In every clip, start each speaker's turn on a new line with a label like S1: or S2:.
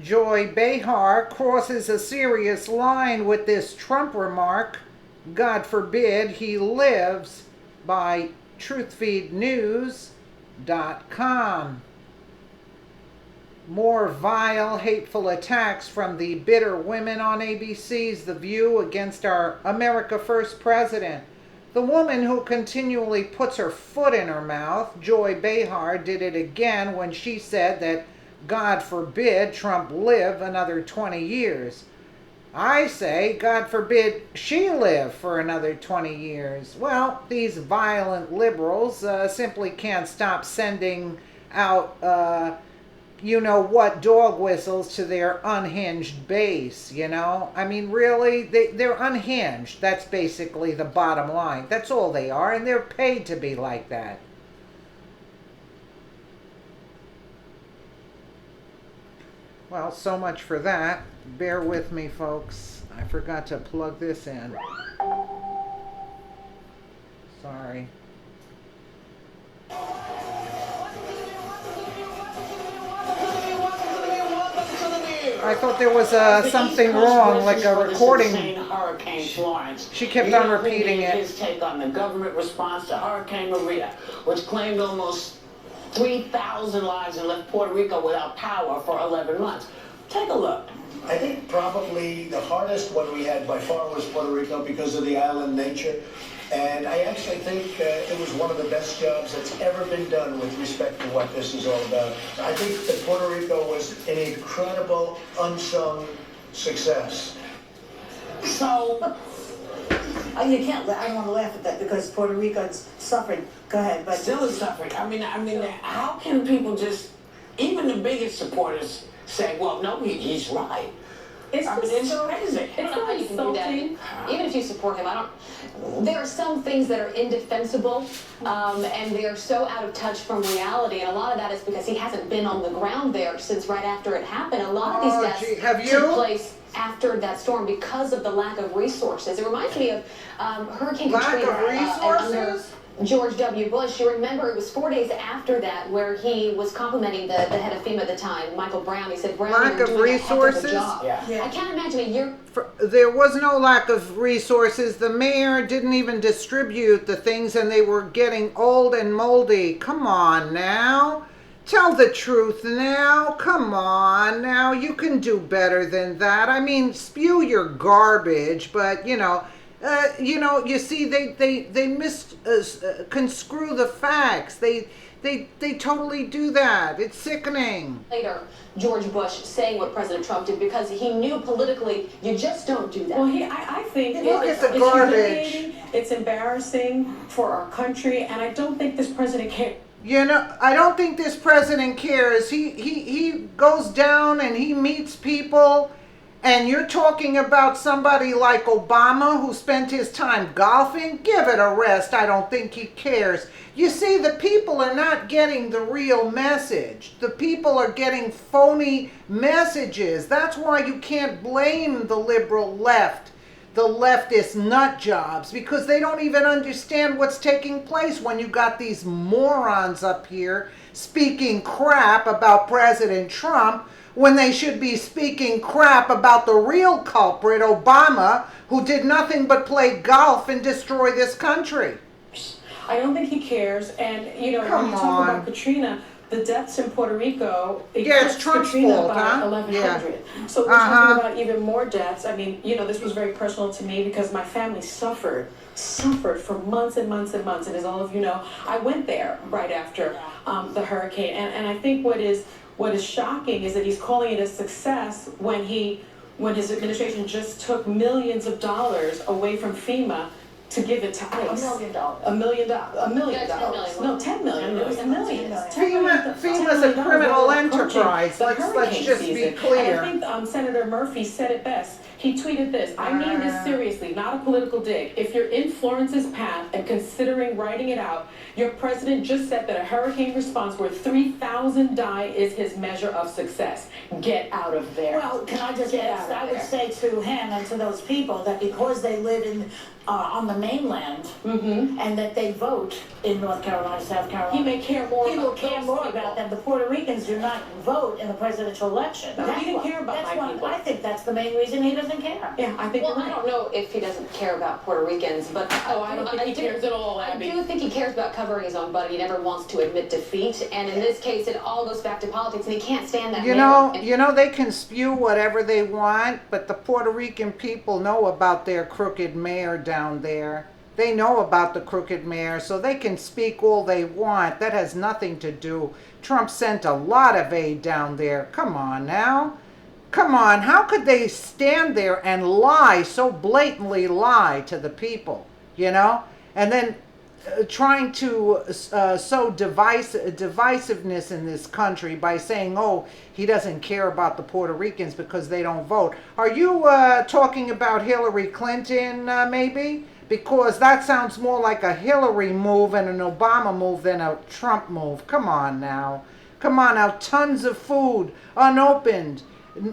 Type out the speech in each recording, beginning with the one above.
S1: Joy Behar crosses a serious line with this Trump remark. God forbid he lives, by truthfeednews.com. More vile, hateful attacks from the bitter women on ABC's The View against our America First president. The woman who continually puts her foot in her mouth, Joy Behar, did it again when she said that God forbid Trump live another 20 years. I say, God forbid she live for another 20 years. Well, these violent liberals simply can't stop sending out you know what dog whistles to their unhinged base, you know? I mean, really, they're unhinged. That's basically the bottom line. That's all they are, and they're paid to be like that. Well, so much for that. Bear with me, folks. I forgot to plug this in. Sorry. I thought there was something wrong, like a recording.
S2: Hurricane Florence.
S1: She kept on repeating it.
S2: His take on the government response to Hurricane Maria, which claimed almost 3,000 lives and left Puerto Rico without power for 11 months. Take a look.
S3: I think probably the hardest one we had by far was Puerto Rico because of the island nature. And I actually think it was one of the best jobs that's ever been done with respect to what this is all about. I think that Puerto Rico was an incredible, unsung success.
S2: So,
S4: you can't. I don't want to laugh at that because Puerto Rico's suffering. Go ahead, but
S2: still is suffering. I mean, how can people just, even the biggest supporters, say, well, no, he's right?
S5: It's
S2: crazy.
S5: I don't know how you can do that. Even if you support him, there are some things that are indefensible, and they are so out of touch from reality, and a lot of that is because he hasn't been on the ground there since right after it happened. A lot of these deaths took place after that storm because of the lack of resources. It reminds me of Hurricane Katrina.
S1: Lack of resources?
S5: George W. Bush, you remember it was 4 days after that where he was complimenting the head of FEMA at the time, Michael Brown. He said, Brown,
S1: lack of resources?
S5: Yeah. I can't imagine a year.
S1: There was no lack of resources. The mayor didn't even distribute the things, and they were getting old and moldy. Come on now. Tell the truth now. Come on now. You can do better than that. I mean, spew your garbage, but you see, they misconstrue the facts. They totally do that. It's sickening.
S5: Later, George Bush saying what President Trump did because he knew politically you just don't do that.
S4: Well, I think
S1: it's garbage.
S4: It's embarrassing for our country, and I don't think this president cares.
S1: I don't think this president cares. He goes down and he meets people. And you're talking about somebody like Obama who spent his time golfing? Give it a rest. I don't think he cares. You see, the people are not getting the real message. The people are getting phony messages. That's why you can't blame the liberal left, the leftist nut jobs, because they don't even understand what's taking place when you got these morons up here speaking crap about President Trump, when they should be speaking crap about the real culprit, Obama, who did nothing but play golf and destroy this country.
S4: I don't think he cares. And, when you talk about Katrina, the deaths in Puerto Rico,
S1: it's Trump's fault,
S4: by 1,100. So we're talking about even more deaths. I mean, this was very personal to me because my family suffered for months and months and months. And as all of you know, I went there right after the hurricane. And I think what is shocking is that he's calling it a success when his administration just took millions of dollars away from FEMA to give it to ICE.
S5: $1 million.
S4: $1 million. $1 million. No, 10 million. It was a million.
S1: FEMA's a criminal enterprise. Let's just be clear.
S4: And I think Senator Murphy said it best. He tweeted this, I mean this seriously, not a political dig. If you're in Florence's path and considering writing it out, your president just said that a hurricane response where 3,000 die is his measure of success. Get out of there.
S6: Well, can I just ask, I would say to him and to those people that because they live in on the mainland and that they vote in North Carolina, South Carolina,
S4: He may care more
S6: he will
S4: about
S6: care
S4: those
S6: more
S4: people.
S6: about them. The Puerto Ricans do not vote in the presidential election.
S4: No, he didn't care about
S6: that's
S4: my
S6: one,
S4: people.
S6: I think that's the main reason he doesn't care.
S4: Yeah, I think
S5: Well,
S4: you're
S5: I
S4: right.
S5: don't know if he doesn't care about Puerto Ricans, but
S4: I don't think he cares at all, Abby.
S5: I do think he cares about covering his own butt. He never wants to admit defeat, and in this case, it all goes back to politics, and he can't stand that.
S1: You know, they can spew whatever they want, but the Puerto Rican people know about their crooked mayor down there. They know about the crooked mayor, so they can speak all they want. That has nothing to do. Trump sent a lot of aid down there. Come on now. Come on. How could they stand there and lie, so blatantly lie to the people, you know? And then trying to sow divisiveness in this country by saying, oh, he doesn't care about the Puerto Ricans because they don't vote. Are you talking about Hillary Clinton, maybe? Because that sounds more like a Hillary move and an Obama move than a Trump move. Come on now. Come on now. Tons of food, unopened,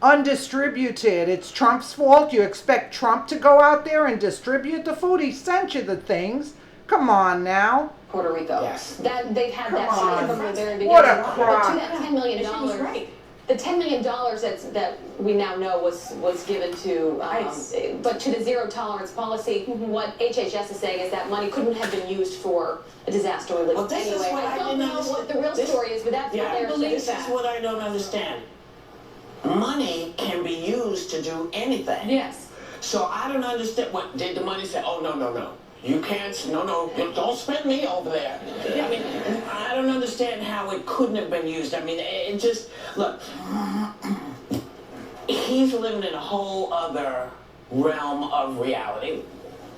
S1: undistributed. It's Trump's fault. You expect Trump to go out there and distribute the food? He sent you the things. Come on now.
S5: Puerto Rico.
S2: Yes.
S5: That they've had
S1: Come
S5: that
S1: on.
S5: shit from the very beginning.
S1: What a
S5: But
S1: crock.
S5: to that $10 million,
S4: She was right.
S5: the $10 million that we now know was given to,
S4: ICE.
S5: but to the zero tolerance policy, what HHS is saying is that money couldn't have been used for a disaster relief.
S2: Well, this is
S5: Anyway,
S2: what
S5: I
S2: I
S5: don't
S2: didn't
S5: know what the real
S2: understand.
S5: story is, but that's what they're saying.
S2: This is what I don't understand. Money can be used to do anything.
S4: Yes.
S2: So I don't understand. What did the money say? Oh, no. You can't, no, don't spend me over there. I mean, I don't understand how it couldn't have been used. I mean, it just, look, he's living in a whole other realm of reality.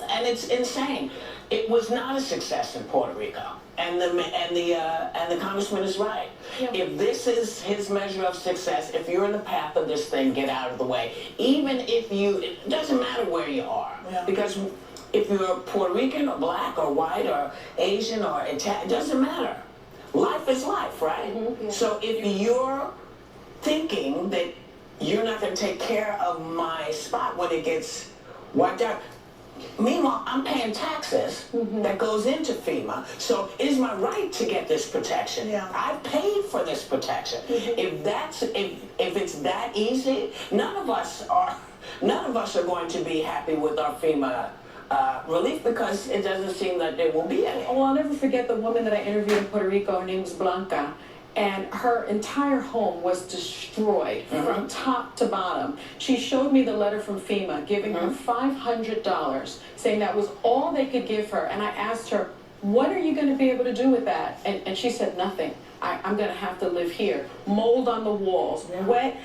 S2: And it's insane. It was not a success in Puerto Rico. And the congressman is right.
S4: Yeah.
S2: If this is his measure of success, if you're in the path of this thing, get out of the way. Even if it doesn't matter where you are.
S6: Yeah.
S2: Because if you're Puerto Rican or black or white or Asian or Italian, it doesn't matter. Life is life, right?
S5: Yeah.
S2: So if you're thinking that you're not going to take care of my spot when it gets wiped out, meanwhile, I'm paying taxes that goes into FEMA, so it is my right to get this protection.
S6: Yeah.
S2: I've paid for this protection. If it's that easy, none of us are going to be happy with our FEMA relief because it doesn't seem that there will be any.
S4: Well, I'll never forget the woman that I interviewed in Puerto Rico. Her name was Blanca. And her entire home was destroyed from top to bottom. She showed me the letter from FEMA giving her $500, saying that was all they could give her. And I asked her, what are you going to be able to do with that? And she said, nothing. I'm going to have to live here. Mold on the walls, wet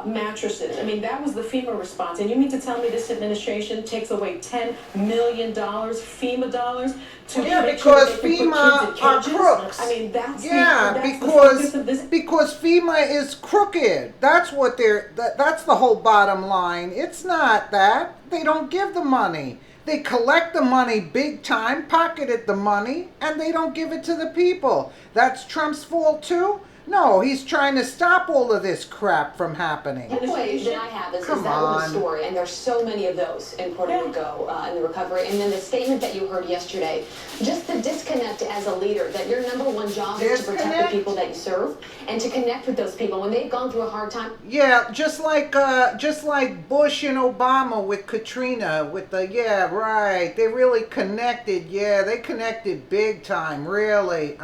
S4: mattresses. I mean, that was the FEMA response. And you mean to tell me this administration takes away $10 million FEMA dollars to make sure
S1: because
S4: that they can put
S1: FEMA
S4: kids in
S1: are
S4: cages?
S1: crooks.
S4: I mean, that's
S1: Yeah,
S4: the focus of this.
S1: because FEMA is crooked. That's what that's the whole bottom line. It's not that. They don't give the money. They collect the money big time, pocketed the money, and they don't give it to the people. That's Trump's fault too? No, he's trying to stop all of this crap from happening.
S5: The takeaway that I have is
S1: Come
S5: that was
S1: on.
S5: the story, and there's so many of those in Puerto Rico in the recovery. And then the statement that you heard yesterday, just the disconnect as a leader, that your number one job is to protect
S1: Disconnect?
S5: the people that you serve and to connect with those people when they've gone through a hard time.
S1: Yeah, just like Bush and Obama with Katrina, with right. They really connected. Yeah, they connected big time, really.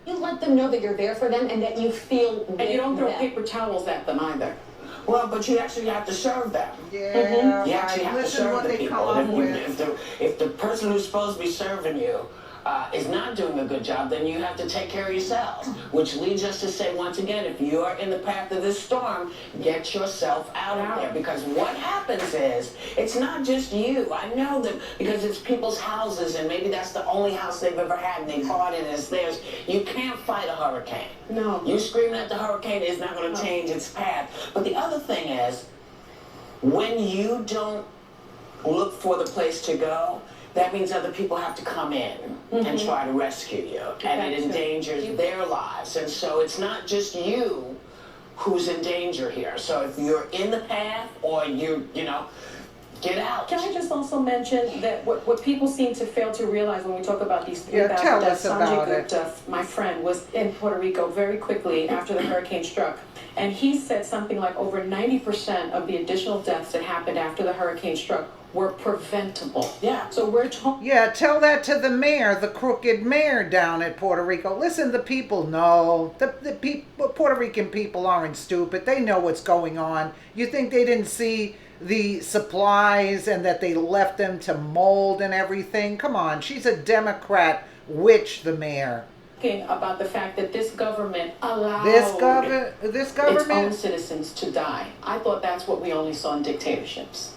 S5: You let them know that you're there for them and that you feel with
S4: And you don't throw
S5: them.
S4: paper towels at them either.
S2: Well, but you actually have to serve them.
S1: Yeah,
S2: You actually have to
S1: Listen
S2: serve
S1: what
S2: the
S1: they
S2: people.
S1: come up
S2: And
S1: with.
S2: if the person who's supposed to be serving you is not doing a good job, then you have to take care of yourselves. Which leads us to say, once again, if you're in the path of this storm, get yourself out of there. Because what happens is, it's not just you. I know that because it's people's houses, and maybe that's the only house they've ever had, and they bought it as theirs. You can't fight a hurricane.
S4: No.
S2: You screaming at the hurricane is not going to change its path. But the other thing is, When you don't look for the place to go, that means other people have to come in and try to rescue you, and it endangers their lives. And so it's not just you who's in danger here. So if you're in the path or you know, get out.
S4: Can I just also mention that what people seem to fail to realize when we talk about these 3,000
S1: tell
S4: deaths,
S1: us
S4: Sanjay
S1: about it.
S4: Gupta, my friend, was in Puerto Rico very quickly after the hurricane struck. And he said something like over 90% of the additional deaths that happened after the hurricane struck were preventable.
S2: Yeah.
S4: So we're talking.
S1: Yeah, tell that to the mayor, the crooked mayor down at Puerto Rico. Listen, the people know. The Puerto Rican people aren't stupid. They know what's going on. You think they didn't see the supplies and that they left them to mold and everything? Come on, she's a Democrat witch, the mayor.
S4: About the fact that this government allowed
S1: This
S4: its
S1: government?
S4: own citizens to die. I thought that's what we only saw in dictatorships.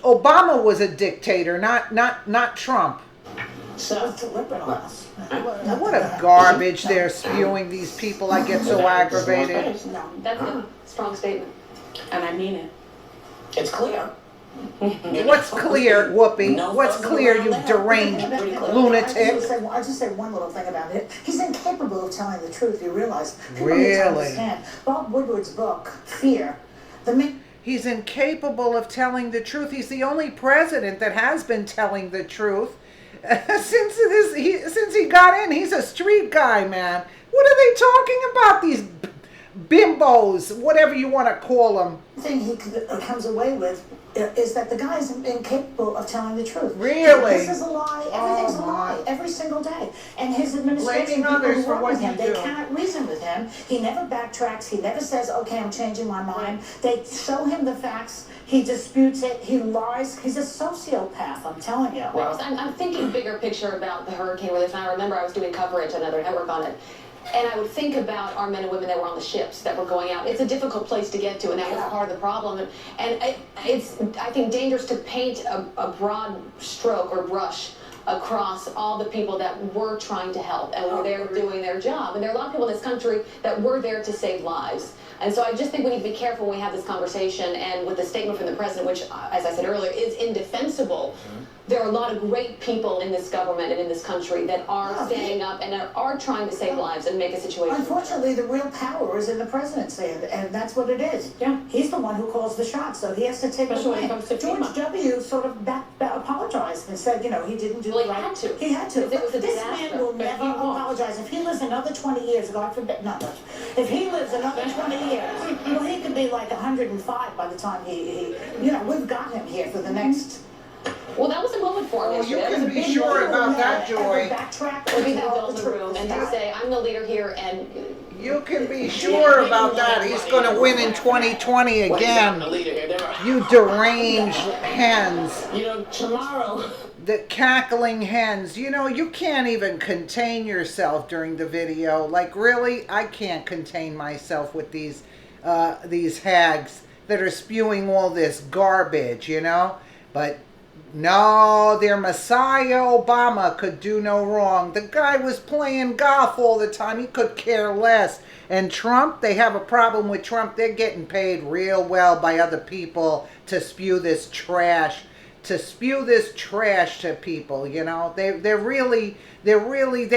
S1: Obama was a dictator, not Trump.
S2: So,
S1: What a garbage they're spewing, these people. I get so aggravated.
S6: No.
S5: That's a strong statement.
S4: And I mean it.
S2: it's clear.
S1: What's clear, Whoopi?
S2: No
S1: What's
S2: fussing
S1: clear,
S2: around
S1: you
S2: there.
S1: deranged
S2: Pretty clear.
S1: lunatic?
S6: I'll just say one little thing about it. He's incapable of telling the truth, you realize. People need to
S1: Really?
S6: understand. Bob Woodward's book, Fear,
S1: He's incapable of telling the truth. He's the only president that has been telling the truth since he got in. He's a street guy, man. What are they talking about? These bimbos, whatever you want to call them.
S6: thing he comes away with is that the guy is incapable of telling the truth.
S1: Really?
S6: This is a lie. Everything's a lie every single day. And his administration,
S1: Blaming
S6: people
S1: others
S6: who
S1: for
S6: work
S1: what
S6: with him,
S1: you
S6: they
S1: do.
S6: cannot reason with him. He never backtracks. He never says, okay, I'm changing my mind. They show him the facts. He disputes it. He lies. He's a sociopath, I'm telling you.
S5: Well, I'm thinking bigger picture about the hurricane relief, and I remember I was doing coverage on another network on it. And I would think about our men and women that were on the ships that were going out. It's a difficult place to get to, and that was part of the problem. And it's, I think, dangerous to paint a broad stroke or brush across all the people that were trying to help and were there doing their job. And there are a lot of people in this country that were there to save lives. And so I just think we need to be careful when we have this conversation, and with the statement from the president, which, as I said earlier, is indefensible. There are a lot of great people in this government and in this country that are standing up and are trying to save lives and make a situation.
S6: Unfortunately, the real power is in the presidency, and that's what it is.
S4: Yeah.
S6: He's the one who calls the shots, so he has to take
S4: Especially
S6: the
S4: when it
S6: blame.
S4: comes to
S6: George
S4: FEMA.
S6: W. sort of apologized and said, he didn't do
S5: Well,
S6: the
S5: he
S6: right.
S5: had to.
S6: He had to.
S5: Because it was a
S6: This
S5: disaster,
S6: man will
S5: but
S6: never
S5: he won't.
S6: apologize. If he lives another 20 years, God forbid, not much. If he lives another 20 years, well, he could be like 105 by the time he we've got him here for the next.
S5: Well, that was a moment for him.
S1: Oh, you
S5: yesterday. That
S1: can
S5: was a
S1: be
S5: big
S1: sure
S5: moment.
S1: about that,
S6: Ever
S1: Joy.
S6: backtrack
S5: Or be
S6: or
S5: that
S6: tell
S5: adult in the room and to say, I'm the leader here, and
S1: You can be sure about that. He's going to win in 2020 again.
S2: The leader here.
S1: You deranged hens.
S2: Tomorrow.
S1: The cackling hens. You can't even contain yourself during the video. Like, really? I can't contain myself with these hags that are spewing all this garbage, But no, their Messiah Obama could do no wrong. The guy was playing golf all the time. He could care less. And Trump, they have a problem with Trump. They're getting paid real well by other people to spew this trash. To spew this trash to people, they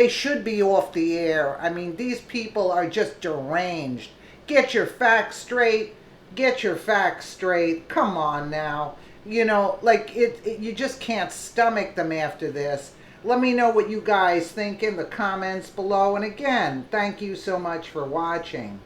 S1: should be off the air. I mean, these people are just deranged. Get your facts straight. Get your facts straight. Come on now. You just can't stomach them after this. Let me know what you guys think in the comments below. And again, thank you so much for watching.